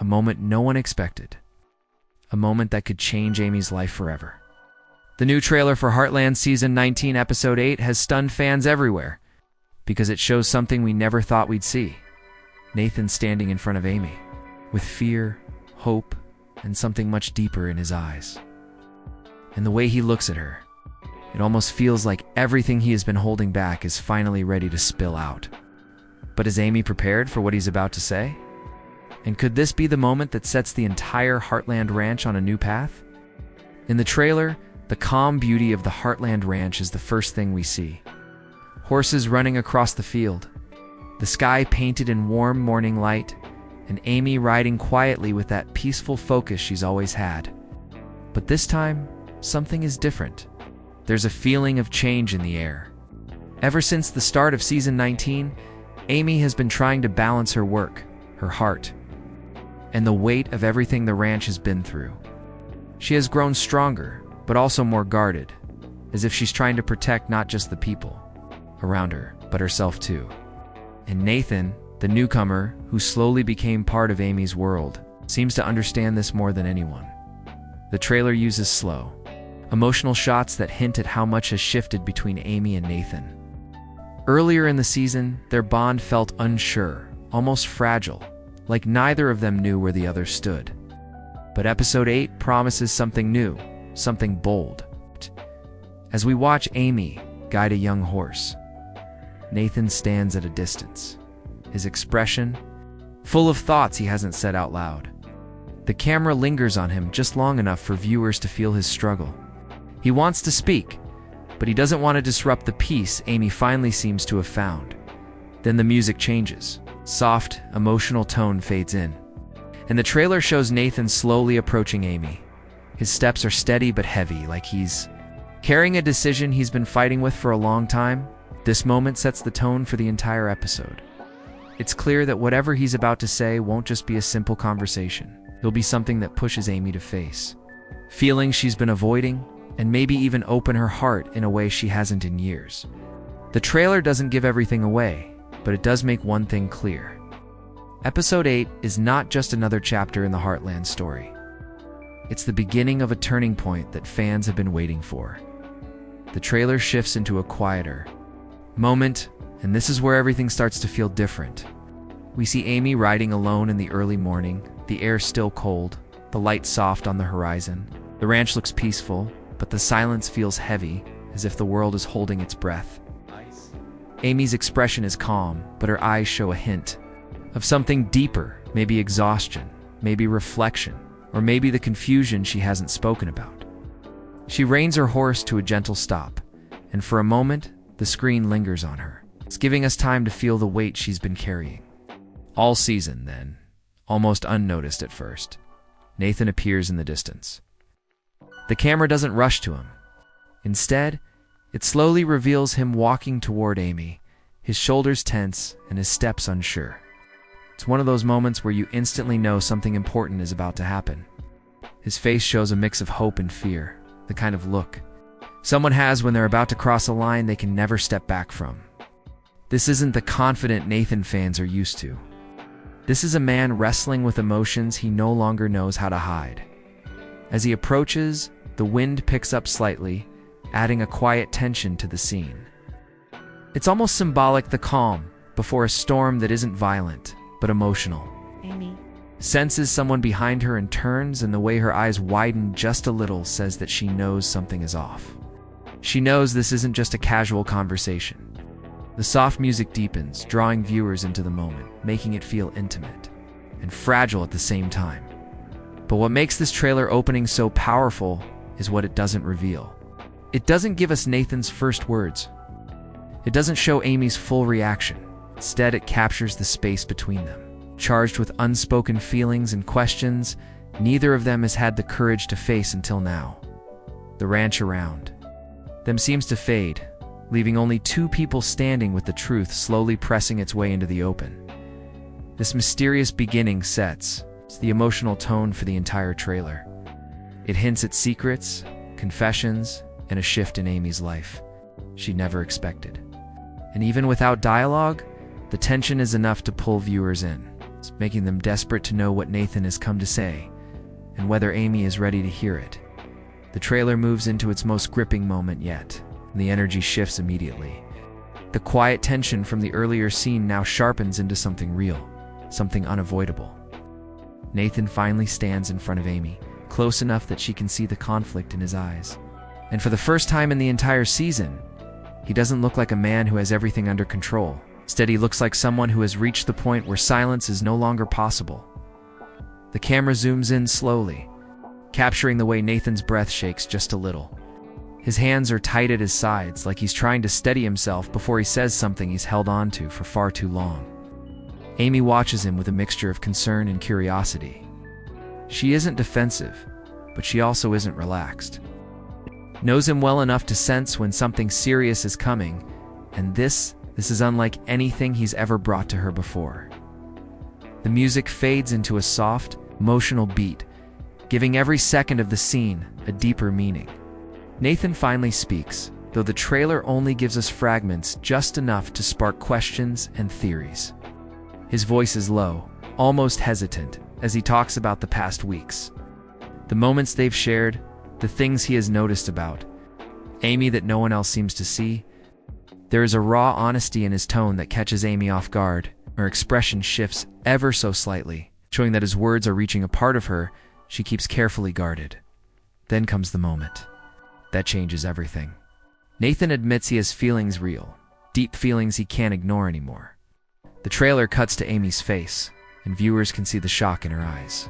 a moment no one expected, a moment that could change Amy's life forever. The new trailer for Heartland Season 19, Episode 8 has stunned fans everywhere because it shows something we never thought we'd see. Nathan standing in front of Amy, with fear, hope, and something much deeper in his eyes. And the way he looks at her, it almost feels like everything he has been holding back is finally ready to spill out. But is Amy prepared for what he's about to say? And could this be the moment that sets the entire Heartland Ranch on a new path? In the trailer, the calm beauty of the Heartland Ranch is the first thing we see. Horses running across the field, the sky painted in warm morning light, and Amy riding quietly with that peaceful focus she's always had. But this time, something is different. There's a feeling of change in the air. Ever since the start of Season 19, Amy has been trying to balance her work, her heart, and the weight of everything the ranch has been through. She has grown stronger, but also more guarded, as if she's trying to protect not just the people around her, but herself too. And Nathan, the newcomer who slowly became part of Amy's world, seems to understand this more than anyone. The trailer uses slow, emotional shots that hint at how much has shifted between Amy and Nathan. Earlier in the season, their bond felt unsure, almost fragile, like neither of them knew where the other stood. But Episode 8 promises something new, something bold. As we watch Amy guide a young horse, Nathan stands at a distance, his expression full of thoughts he hasn't said out loud. The camera lingers on him just long enough for viewers to feel his struggle. He wants to speak, but he doesn't want to disrupt the peace Amy finally seems to have found. Then the music changes. Soft, emotional tone fades in, and the trailer shows Nathan slowly approaching Amy. His steps are steady but heavy, like he's carrying a decision he's been fighting with for a long time. This moment sets the tone for the entire episode. It's clear that whatever he's about to say won't just be a simple conversation. It'll be something that pushes Amy to face feelings she's been avoiding, and maybe even open her heart in a way she hasn't in years. The trailer doesn't give everything away, but it does make one thing clear. Episode 8 is not just another chapter in the Heartland story. It's the beginning of a turning point that fans have been waiting for. The trailer shifts into a quieter moment, and this is where everything starts to feel different. We see Amy riding alone in the early morning, the air still cold, the light soft on the horizon. The ranch looks peaceful, but the silence feels heavy, as if the world is holding its breath. Amy's expression is calm, but her eyes show a hint of something deeper, maybe exhaustion, maybe reflection, or maybe the confusion she hasn't spoken about. She reins her horse to a gentle stop, and for a moment, the screen lingers on her. It's giving us time to feel the weight she's been carrying. All season, then, almost unnoticed at first, Nathan appears in the distance. The camera doesn't rush to him. Instead, it slowly reveals him walking toward Amy, his shoulders tense and his steps unsure. It's one of those moments where you instantly know something important is about to happen. His face shows a mix of hope and fear, the kind of look someone has when they're about to cross a line they can never step back from. This isn't the confident Nathan fans are used to. This is a man wrestling with emotions he no longer knows how to hide. As he approaches, the wind picks up slightly, adding a quiet tension to the scene. It's almost symbolic, the calm before a storm that isn't violent, but emotional. Amy Senses someone behind her and turns, and the way her eyes widen just a little says that she knows something is off. She knows this isn't just a casual conversation. The soft music deepens, drawing viewers into the moment, making it feel intimate and fragile at the same time. But what makes this trailer opening so powerful is what it doesn't reveal. It doesn't give us Nathan's first words. It doesn't show Amy's full reaction. Instead, it captures the space between them. Charged with unspoken feelings and questions neither of them has had the courage to face until now. The ranch around them seems to fade, leaving only two people standing with the truth slowly pressing its way into the open. This mysterious beginning sets the emotional tone for the entire trailer. It hints at secrets, confessions, and a shift in Amy's life she never expected. And even without dialogue, the tension is enough to pull viewers in. making them desperate to know what Nathan has come to say and whether Amy is ready to hear it. The trailer moves into its most gripping moment yet, and the energy shifts immediately. The quiet tension from the earlier scene now sharpens into something real, something unavoidable. Nathan finally stands in front of Amy, close enough that she can see the conflict in his eyes. And for the first time in the entire season, he doesn't look like a man who has everything under control. Instead, he looks like someone who has reached the point where silence is no longer possible. The camera zooms in slowly, capturing the way Nathan's breath shakes just a little. His hands are tight at his sides, like he's trying to steady himself before he says something he's held on to for far too long. Amy watches him with a mixture of concern and curiosity. She isn't defensive, but she also isn't relaxed. Knows him well enough to sense when something serious is coming, and this is unlike anything he's ever brought to her before. The music fades into a soft, emotional beat, giving every second of the scene a deeper meaning. Nathan finally speaks, though the trailer only gives us fragments just enough to spark questions and theories. His voice is low, almost hesitant, as he talks about the past weeks. The moments they've shared, the things he has noticed about Amy that no one else seems to see. There is a raw honesty in his tone that catches Amy off guard. Her expression shifts ever so slightly, showing that his words are reaching a part of her she keeps carefully guarded. Then comes the moment that changes everything. Nathan admits he has feelings real, deep feelings he can't ignore anymore. The trailer cuts to Amy's face, and viewers can see the shock in her eyes.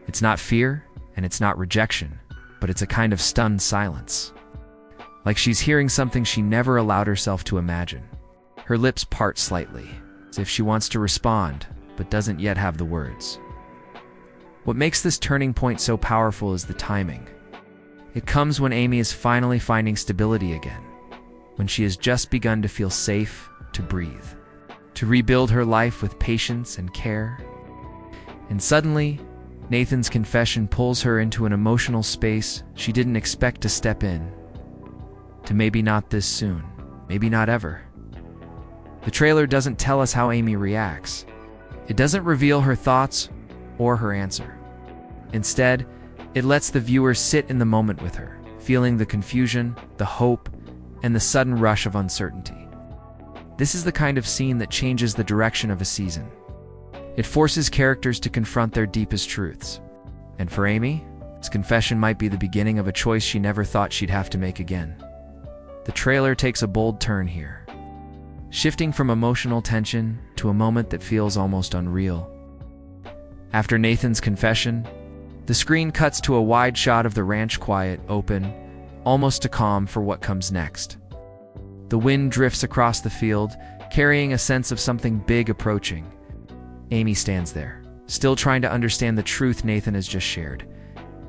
It's not fear, and it's not rejection, but it's a kind of stunned silence. Like she's hearing something she never allowed herself to imagine. Her lips part slightly, as if she wants to respond, but doesn't yet have the words. What makes this turning point so powerful is the timing. It comes when Amy is finally finding stability again, when she has just begun to feel safe to breathe, to rebuild her life with patience and care. And suddenly, Nathan's confession pulls her into an emotional space she didn't expect to step in. To maybe not this soon, maybe not ever. The trailer doesn't tell us how Amy reacts. It doesn't reveal her thoughts or her answer. Instead, it lets the viewer sit in the moment with her, feeling the confusion, the hope, and the sudden rush of uncertainty. This is the kind of scene that changes the direction of a season. It forces characters to confront their deepest truths. And for Amy, this confession might be the beginning of a choice she never thought she'd have to make again. The trailer takes a bold turn here, shifting from emotional tension to a moment that feels almost unreal. After Nathan's confession, the screen cuts to a wide shot of the ranch, quiet, open, almost too calm for what comes next. The wind drifts across the field, carrying a sense of something big approaching. Amy stands there, still trying to understand the truth Nathan has just shared,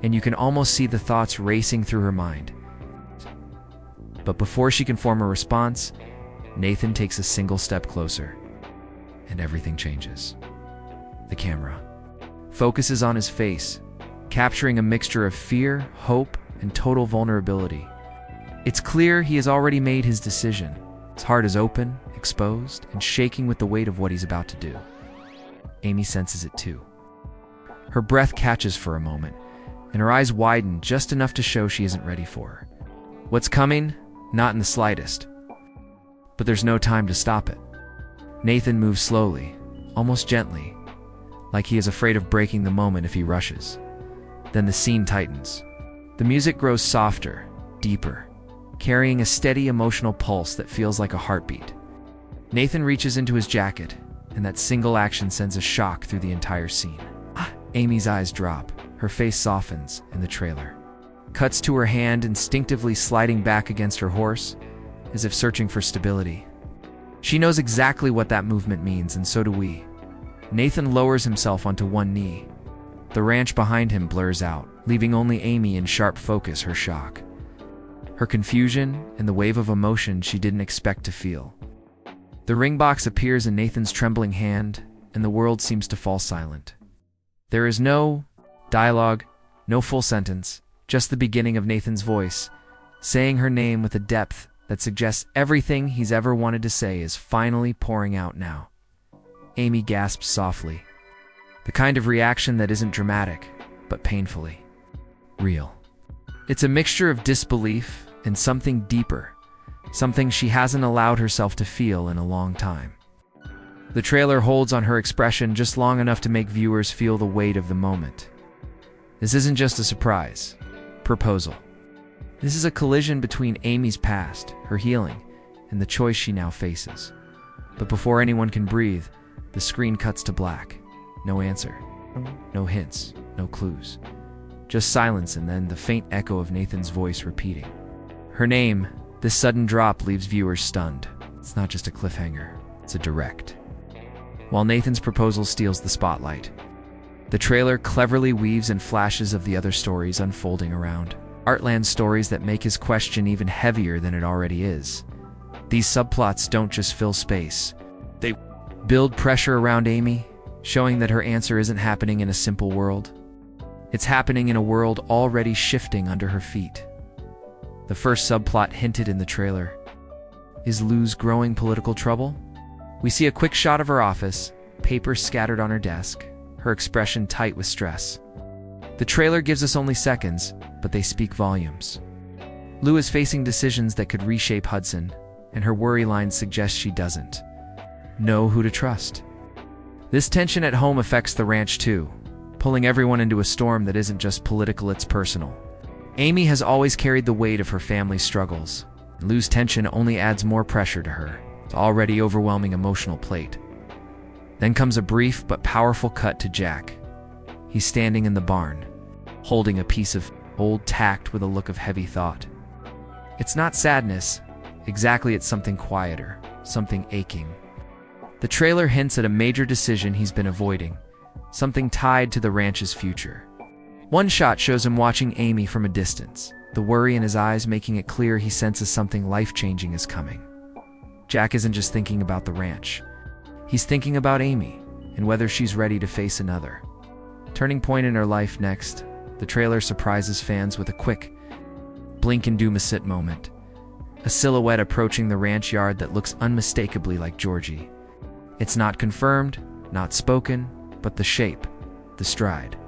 and you can almost see the thoughts racing through her mind. But before she can form a response, Nathan takes a single step closer, and everything changes. The camera focuses on his face, capturing a mixture of fear, hope, and total vulnerability. It's clear he has already made his decision. His heart is open, exposed, and shaking with the weight of what he's about to do. Amy senses it too. Her breath catches for a moment, and her eyes widen just enough to show she isn't ready for it. What's coming? Not in the slightest. But there's no time to stop it. Nathan moves slowly, almost gently, like he is afraid of breaking the moment if he rushes. Then the scene tightens. The music grows softer, deeper, carrying a steady emotional pulse that feels like a heartbeat. Nathan reaches into his jacket, and that single action sends a shock through the entire scene. Amy's eyes drop, her face softens in the trailer. Cuts to her hand instinctively sliding back against her horse, as if searching for stability. She knows exactly what that movement means, and so do we. Nathan lowers himself onto one knee. The ranch behind him blurs out, leaving only Amy in sharp focus, her shock, her confusion, and the wave of emotion she didn't expect to feel. The ring box appears in Nathan's trembling hand, and the world seems to fall silent. There is no dialogue, no full sentence, just the beginning of Nathan's voice, saying her name with a depth that suggests everything he's ever wanted to say is finally pouring out now. Amy gasps softly, The kind of reaction that isn't dramatic, but painfully real. It's a mixture of disbelief and something deeper, something she hasn't allowed herself to feel in a long time. The trailer holds on her expression just long enough to make viewers feel the weight of the moment. This isn't just a surprise proposal. This is a collision between Amy's past, her healing, and the choice she now faces. But before anyone can breathe, the screen cuts to black. No answer, no hints, no clues. Just silence and then the faint echo of Nathan's voice repeating her name. This sudden drop leaves viewers stunned. It's not just a cliffhanger, it's a direct. While Nathan's proposal steals the spotlight, the trailer cleverly weaves in flashes of the other stories unfolding around. Heartland stories that make his question even heavier than it already is. These subplots don't just fill space. They build pressure around Amy, showing that her answer isn't happening in a simple world. It's happening in a world already shifting under her feet. The first subplot hinted in the trailer is Lou's growing political trouble. We see a quick shot of her office, papers scattered on her desk, her expression tight with stress. The trailer gives us only seconds, but they speak volumes. Lou is facing decisions that could reshape Hudson, and her worry line suggests she doesn't know who to trust. This tension at home affects the ranch too, pulling everyone into a storm that isn't just political, it's personal. Amy has always carried the weight of her family's struggles, and Lou's tension only adds more pressure to her already overwhelming emotional plate. Then comes a brief but powerful cut to Jack. He's standing in the barn, holding a piece of old tact with a look of heavy thought. It's not sadness, exactly, it's something quieter, something aching. The trailer hints at a major decision he's been avoiding, something tied to the ranch's future. One shot shows him watching Amy from a distance, the worry in his eyes making it clear he senses something life-changing is coming. Jack isn't just thinking about the ranch. He's thinking about Amy and whether she's ready to face another turning point in her life next. The trailer surprises fans with a quick blink and do miss it moment. A silhouette approaching the ranch yard that looks unmistakably like Georgie. It's not confirmed, not spoken, but the shape, the stride.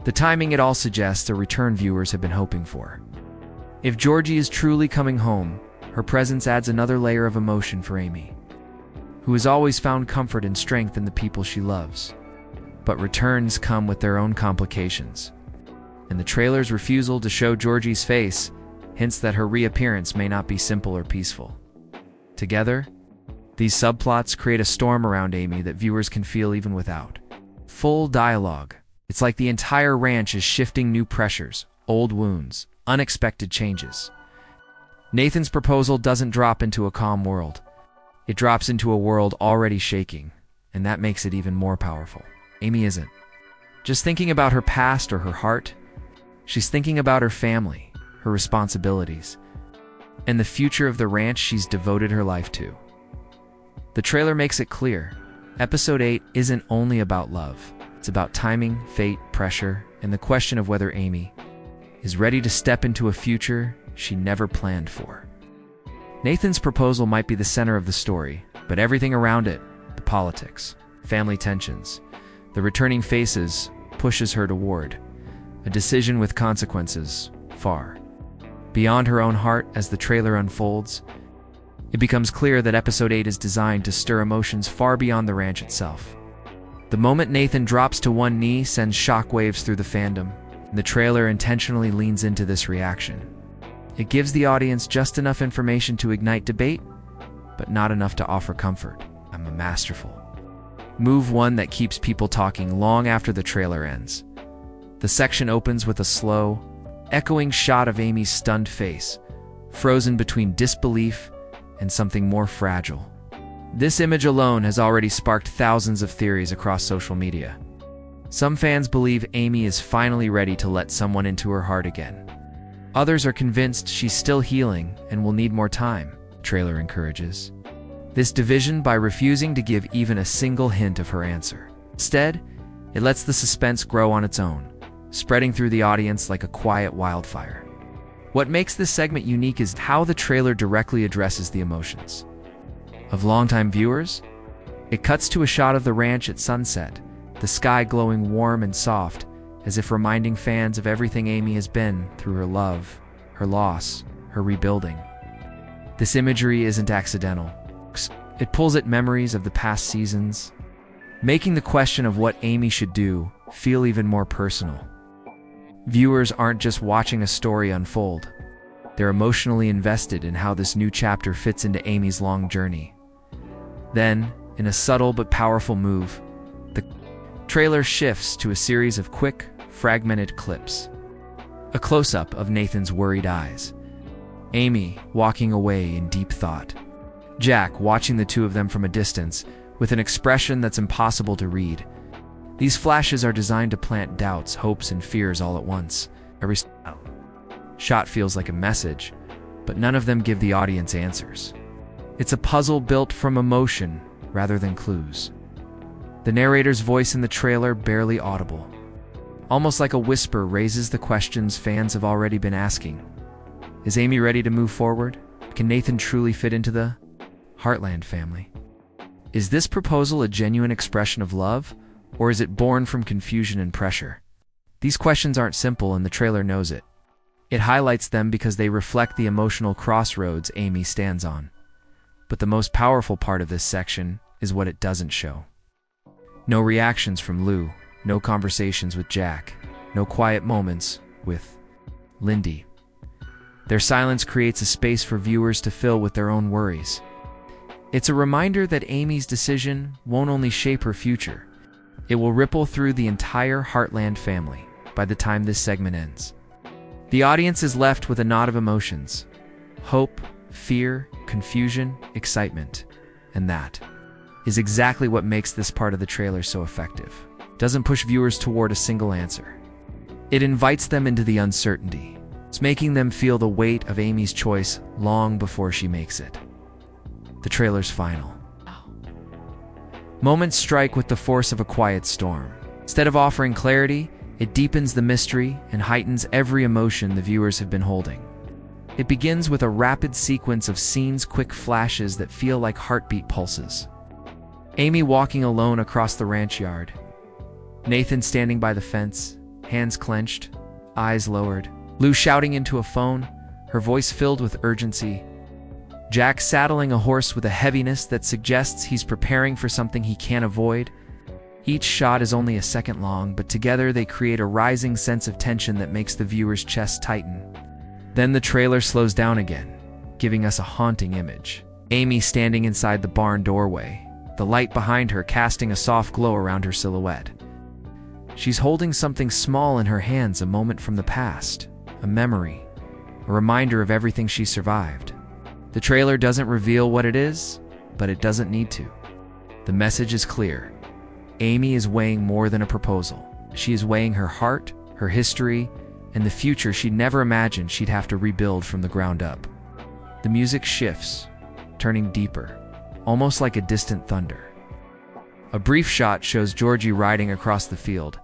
The timing, it all suggests a return viewers have been hoping for. If Georgie is truly coming home, her presence adds another layer of emotion for Amy, who has always found comfort and strength in the people she loves. But returns come with their own complications, and the trailer's refusal to show Georgie's face hints that her reappearance may not be simple or peaceful. Together, these subplots create a storm around Amy that viewers can feel even without full dialogue. It's like the entire ranch is shifting new pressures, old wounds, unexpected changes. Nathan's proposal doesn't drop into a calm world. It drops into a world already shaking, and that makes it even more powerful. Amy isn't just thinking about her past or her heart. She's thinking about her family, her responsibilities, and the future of the ranch she's devoted her life to. The trailer makes it clear, Episode 8 isn't only about love. It's about timing, fate, pressure, and the question of whether Amy is ready to step into a future she never planned for. Nathan's proposal might be the center of the story, but everything around it, the politics, family tensions, the returning faces, pushes her toward a decision with consequences far beyond her own heart. As the trailer unfolds, it becomes clear that Episode 8 is designed to stir emotions far beyond the ranch itself. The moment Nathan drops to one knee sends shockwaves through the fandom, and the trailer intentionally leans into this reaction. It gives the audience just enough information to ignite debate, but not enough to offer comfort. A masterful move, one that keeps people talking long after the trailer ends. The section opens with a slow, echoing shot of Amy's stunned face, frozen between disbelief and something more fragile. This image alone has already sparked thousands of theories across social media. Some fans believe Amy is finally ready to let someone into her heart again. Others are convinced she's still healing and will need more time, the trailer encourages this division by refusing to give even a single hint of her answer. Instead, it lets the suspense grow on its own, spreading through the audience like a quiet wildfire. What makes this segment unique is how the trailer directly addresses the emotions of longtime viewers. It cuts to a shot of the ranch at sunset, the sky glowing warm and soft, as if reminding fans of everything Amy has been through her love, her loss, her rebuilding. This imagery isn't accidental. It pulls at memories of the past seasons, making the question of what Amy should do feel even more personal. Viewers aren't just watching a story unfold. They're emotionally invested in how this new chapter fits into Amy's long journey. Then, in a subtle but powerful move, the trailer shifts to a series of quick, fragmented clips. A close-up of Nathan's worried eyes, Amy walking away in deep thought, Jack watching the two of them from a distance with an expression that's impossible to read. These flashes are designed to plant doubts, hopes, and fears all at once. Every shot feels like a message, but none of them give the audience answers. It's a puzzle built from emotion rather than clues. The narrator's voice in the trailer, barely audible, almost like a whisper, raises the questions fans have already been asking. Is Amy ready to move forward? Can Nathan truly fit into the Heartland family? Is this proposal a genuine expression of love, or is it born from confusion and pressure? These questions aren't simple, and the trailer knows it. It highlights them because they reflect the emotional crossroads Amy stands on. But the most powerful part of this section is what it doesn't show. No reactions from Lou, no conversations with Jack, no quiet moments with Lindy. Their silence creates a space for viewers to fill with their own worries. It's a reminder that Amy's decision won't only shape her future, it will ripple through the entire Heartland family by the time this segment ends. The audience is left with a knot of emotions: hope, fear, confusion, excitement. And that is exactly what makes this part of the trailer so effective. It doesn't push viewers toward a single answer. It invites them into the uncertainty. It's making them feel the weight of Amy's choice long before she makes it. The trailer's final moments strike with the force of a quiet storm. Instead of offering clarity, it deepens the mystery and heightens every emotion the viewers have been holding. It begins with a rapid sequence of scenes, quick flashes that feel like heartbeat pulses. Amy walking alone across the ranch yard. Nathan standing by the fence, hands clenched, eyes lowered. Lou shouting into a phone, her voice filled with urgency. Jack saddling a horse with a heaviness that suggests he's preparing for something he can't avoid. Each shot is only a second long, but together they create a rising sense of tension that makes the viewer's chest tighten. Then the trailer slows down again, giving us a haunting image. Amy standing inside the barn doorway, the light behind her casting a soft glow around her silhouette. She's holding something small in her hands, a moment from the past, a memory, a reminder of everything she survived. The trailer doesn't reveal what it is, but it doesn't need to. The message is clear. Amy is weighing more than a proposal. She is weighing her heart, her history, and the future she'd never imagined she'd have to rebuild from the ground up. The music shifts, turning deeper, almost like a distant thunder. A brief shot shows Georgie riding across the field,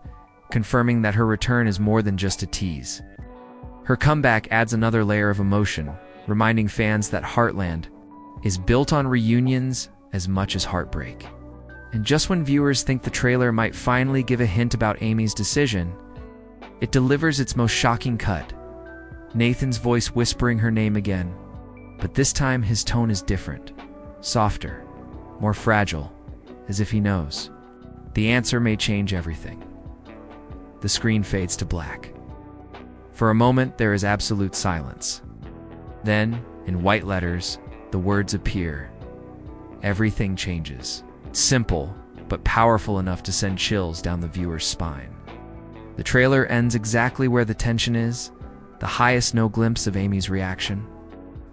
confirming that her return is more than just a tease. Her comeback adds another layer of emotion, reminding fans that Heartland is built on reunions as much as heartbreak. And just when viewers think the trailer might finally give a hint about Amy's decision, it delivers its most shocking cut. Nathan's voice whispering her name again, but this time his tone is different, softer, more fragile, as if he knows. The answer may change everything. The screen fades to black. For a moment, there is absolute silence. Then, in white letters, the words appear. Everything changes. Simple, but powerful enough to send chills down the viewer's spine. The trailer ends exactly where the tension is, the highest. No glimpse of Amy's reaction,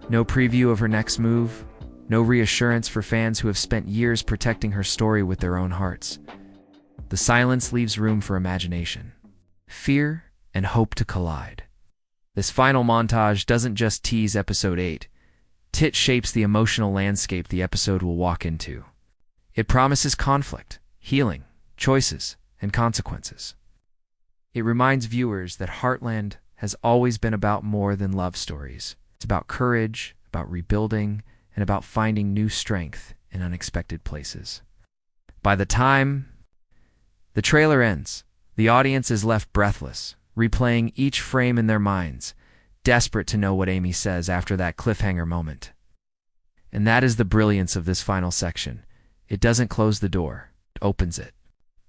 no preview of her next move, no reassurance for fans who have spent years protecting her story with their own hearts. The silence leaves room for imagination, fear, and hope to collide. This final montage doesn't just tease episode 8, it shapes the emotional landscape the episode will walk into. It promises conflict, healing, choices, and consequences. It reminds viewers that Heartland has always been about more than love stories. It's about courage, about rebuilding, and about finding new strength in unexpected places. By the time The trailer ends. The audience is left breathless, replaying each frame in their minds, desperate to know what Amy says after that cliffhanger moment. And that is the brilliance of this final section. It doesn't close the door, it opens it.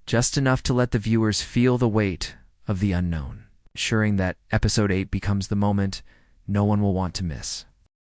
Just enough to let the viewers feel the weight of the unknown, ensuring that episode 8 becomes the moment no one will want to miss.